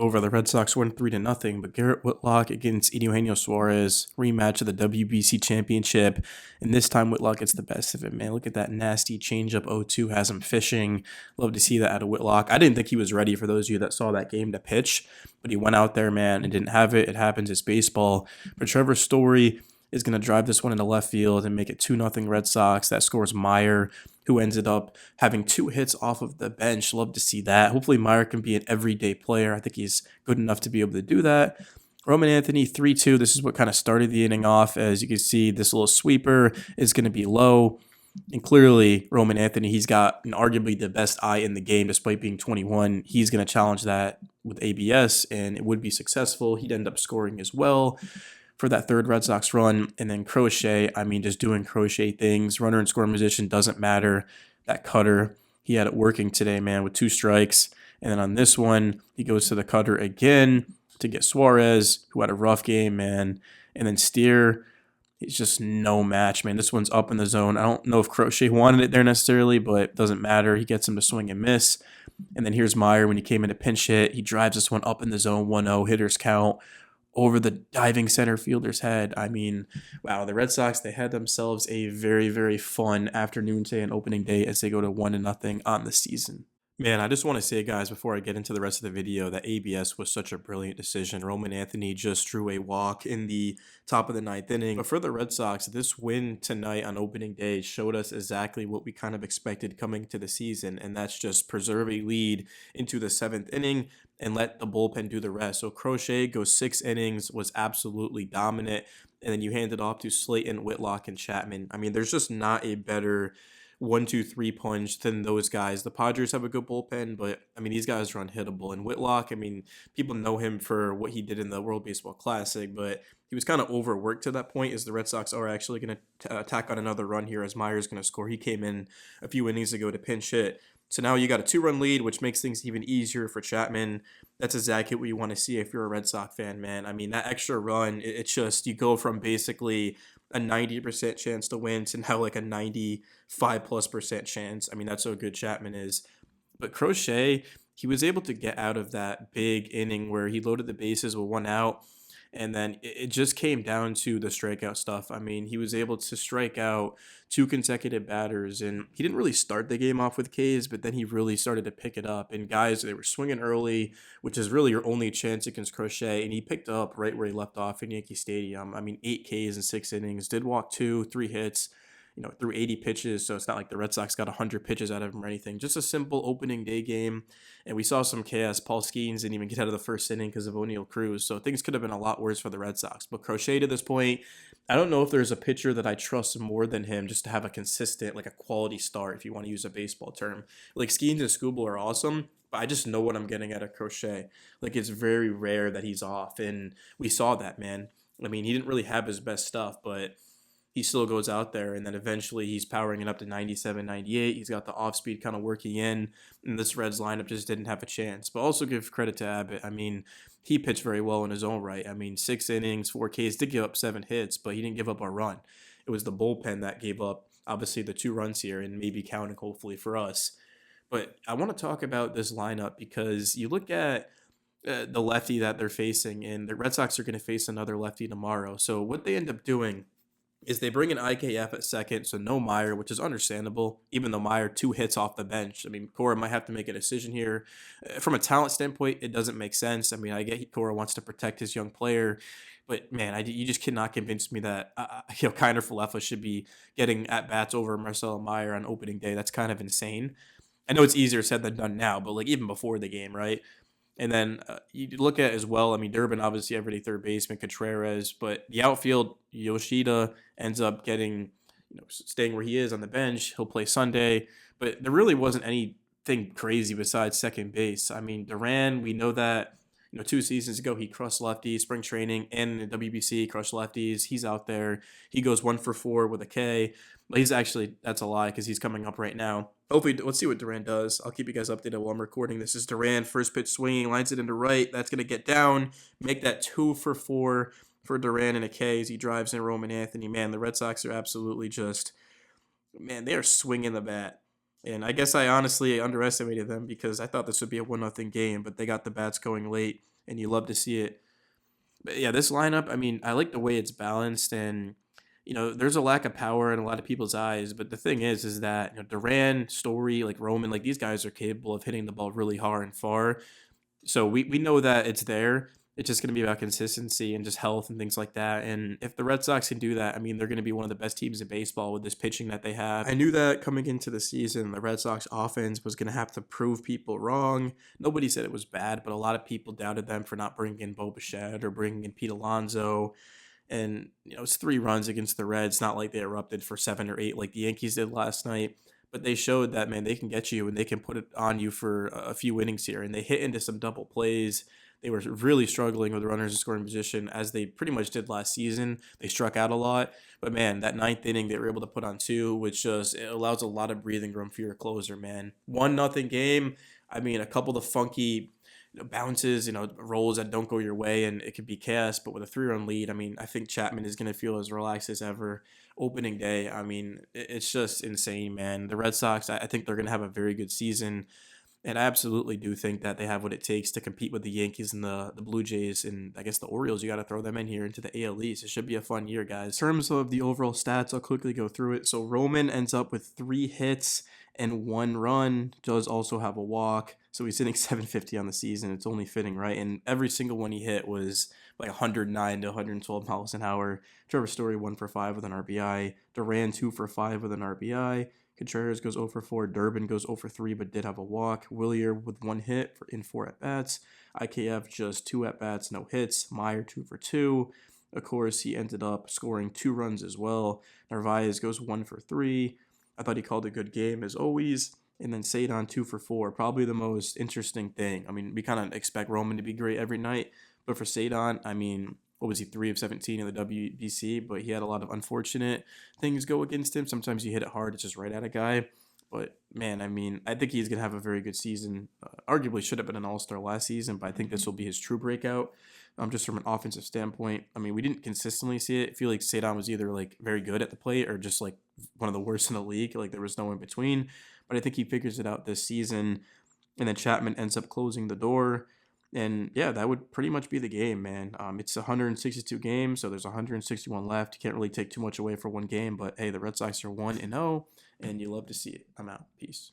Over the Red Sox won 3-0, but Garrett Whitlock against Eugenio Suarez, rematch of the WBC championship, and this time Whitlock gets the best of it, man. Look at that nasty changeup 0-2, has him fishing. Love to see that out of Whitlock. I didn't think he was ready, for those of you that saw that game, to pitch, but he went out there, man, and didn't have it. It happens, it's baseball. But Trevor Story is going to drive this one into left field and make it 2-0 Red Sox. That scores Meyer, who ended up having 2 hits off of the bench. Love to see that. Hopefully Meyer can be an everyday player. I think he's good enough to be able to do that. Roman Anthony 3-2. This is what kind of started the inning off. As you can see, this little sweeper is going to be low. And clearly, Roman Anthony, he's got arguably the best eye in the game despite being 21. He's going to challenge that with ABS, and it would be successful. He'd end up scoring as well for that third Red Sox run. And then Crochet, I mean, just doing Crochet things. Runner and scoring position doesn't matter. That cutter, he had it working today, man, with 2 strikes. And then on this one, he goes to the cutter again to get Suarez, who had a rough game, man. And then Steer, he's just no match, man. This one's up in the zone. I don't know if Crochet wanted it there necessarily, but it doesn't matter. He gets him to swing and miss. And then here's Meyer when he came in to pinch hit. He drives this one up in the zone, 1-0, hitters count over the diving center fielder's head. I mean, wow, the Red Sox, they had themselves a very, very fun afternoon today and opening day as they go to 1-0 on the season. Man, I just want to say, guys, before I get into the rest of the video, that ABS was such a brilliant decision. Roman Anthony just drew a walk in the top of the ninth inning. But for the Red Sox, this win tonight on opening day showed us exactly what we kind of expected coming to the season, and that's just preserve a lead into the seventh inning and let the bullpen do the rest. So Crochet goes 6 innings, was absolutely dominant, and then you hand it off to Slayton, Whitlock, and Chapman. I mean, there's just not a better 1, 2, 3 punch than those guys. The Padres have a good bullpen, but I mean, these guys are unhittable. And Whitlock, I mean, people know him for what he did in the World Baseball Classic, but he was kind of overworked to that point, as the Red Sox are actually going to tack on another run here as Meyer's going to score. He came in a few innings ago to pinch hit. So now you got a 2-run lead, which makes things even easier for Chapman. That's exactly what you want to see if you're a Red Sox fan, man. I mean, that extra run, it's just, you go from basically a 90% chance to win to now like a 95+% chance. I mean, that's how good Chapman is. But Crochet, he was able to get out of that big inning where he loaded the bases with 1 out. And then it just came down to the strikeout stuff. I mean, he was able to strike out 2 consecutive batters, and he didn't really start the game off with Ks, but then he really started to pick it up. And guys, they were swinging early, which is really your only chance against Crochet, and he picked up right where he left off in Yankee Stadium. I mean, 8 Ks in 6 innings, did walk 2, 3 hits, through 80 pitches. So it's not like the Red Sox got 100 pitches out of him or anything. Just a simple opening day game. And we saw some chaos. Paul Skeens didn't even get out of the first inning because of O'Neill Cruz. So things could have been a lot worse for the Red Sox. But Crochet to this point, I don't know if there's a pitcher that I trust more than him just to have a consistent, like a quality start, if you want to use a baseball term. Like Skeens and Skubal are awesome, but I just know what I'm getting at a Crochet. Like, it's very rare that he's off. And we saw that, man. I mean, he didn't really have his best stuff, but he still goes out there, and then eventually he's powering it up to 97, 98. He's got the off speed kind of working in, and this Reds lineup just didn't have a chance. But also give credit to Abbott. I mean, he pitched very well in his own right. I mean, 6 innings, 4 Ks, did give up 7 hits, but he didn't give up a run. It was the bullpen that gave up, obviously, the 2 runs here, and maybe counting, hopefully, for us. But I want to talk about this lineup because you look at the lefty that they're facing, and the Red Sox are going to face another lefty tomorrow. So what they end up doing is they bring in IKF at second, so no Meyer, which is understandable, even though Meyer 2 hits off the bench. I mean, Cora might have to make a decision here. From a talent standpoint, it doesn't make sense. I mean, I get Cora wants to protect his young player, but man, you just cannot convince me that Kiner Falefa should be getting at-bats over Marcelo Meyer on opening day. That's kind of insane. I know it's easier said than done now, but like even before the game, right? And then you look at as well, I mean, Durbin, obviously, everyday third baseman, Contreras, but the outfield, Yoshida ends up getting, staying where he is on the bench. He'll play Sunday, but there really wasn't anything crazy besides second base. I mean, Duran, we know that, 2 seasons ago, he crushed lefties, spring training, and in the WBC, crushed lefties. He's out there. He goes 1 for 4 with a K. But he's actually, that's a lie because he's coming up right now. Hopefully, let's see what Duran does. I'll keep you guys updated while I'm recording. This is Duran, first pitch swinging, lines it into right. That's going to get down, make that 2 for 4 for Duran and a K as he drives in Roman Anthony. Man, the Red Sox are absolutely just, man, they are swinging the bat. And I guess I honestly underestimated them because I thought this would be a 1-0 game, but they got the bats going late, and you love to see it. But yeah, this lineup, I mean, I like the way it's balanced, and there's a lack of power in a lot of people's eyes. But the thing is that Duran, Story, like Roman, like these guys are capable of hitting the ball really hard and far. So we know that it's there. It's just going to be about consistency and just health and things like that. And if the Red Sox can do that, I mean, they're going to be one of the best teams in baseball with this pitching that they have. I knew that coming into the season, the Red Sox offense was going to have to prove people wrong. Nobody said it was bad, but a lot of people doubted them for not bringing in Bo Bichette or bringing in Pete Alonso. And it's 3 runs against the Reds. Not like they erupted for 7 or 8 like the Yankees did last night. But they showed that, man, they can get you and they can put it on you for a few innings here. And they hit into some double plays. They were really struggling with runners in scoring position as they pretty much did last season. They struck out a lot. But, man, that 9th inning, they were able to put on 2, which just it allows a lot of breathing room for your closer, man. 1-0 game. I mean, a couple of funky bounces, rolls that don't go your way, and it could be chaos. But with a 3-run lead, I mean, I think Chapman is going to feel as relaxed as ever. Opening day, I mean, it's just insane, man. The Red Sox, I think they're going to have a very good season. And I absolutely do think that they have what it takes to compete with the Yankees and the Blue Jays and I guess the Orioles. You got to throw them in here into the AL East. It should be a fun year, guys. In terms of the overall stats, I'll quickly go through it. So Roman ends up with 3 hits and 1 run. Does also have a walk. So he's hitting 750 on the season. It's only fitting, right? And every single one he hit was like 109 to 112 miles an hour. Trevor Story 1 for 5 with an RBI. Duran 2 for 5 with an RBI. Contreras goes 0 for 4. Durbin goes 0 for 3, but did have a walk. Willier with 1 hit in 4 at bats. IKF just 2 at bats, no hits. Meyer 2 for 2. Of course, he ended up scoring 2 runs as well. Narvaez goes 1 for 3. I thought he called a good game as always. And then Cedon 2 for 4. Probably the most interesting thing. I mean, we kind of expect Roman to be great every night, but for Cedon, I mean, what was he, 3 of 17 in the WBC, but he had a lot of unfortunate things go against him. Sometimes you hit it hard, it's just right at a guy. But man, I mean, I think he's going to have a very good season. Arguably should have been an all-star last season, but I think this will be his true breakout. Just from an offensive standpoint, I mean, we didn't consistently see it. I feel like Cedon was either like very good at the plate or just like one of the worst in the league. Like there was no in between. But I think he figures it out this season. And then Chapman ends up closing the door. And yeah, that would pretty much be the game, man. It's 162 games, so there's 161 left. You can't really take too much away for one game, but hey, the Red Sox are 1-0, and you love to see it. I'm out. Peace.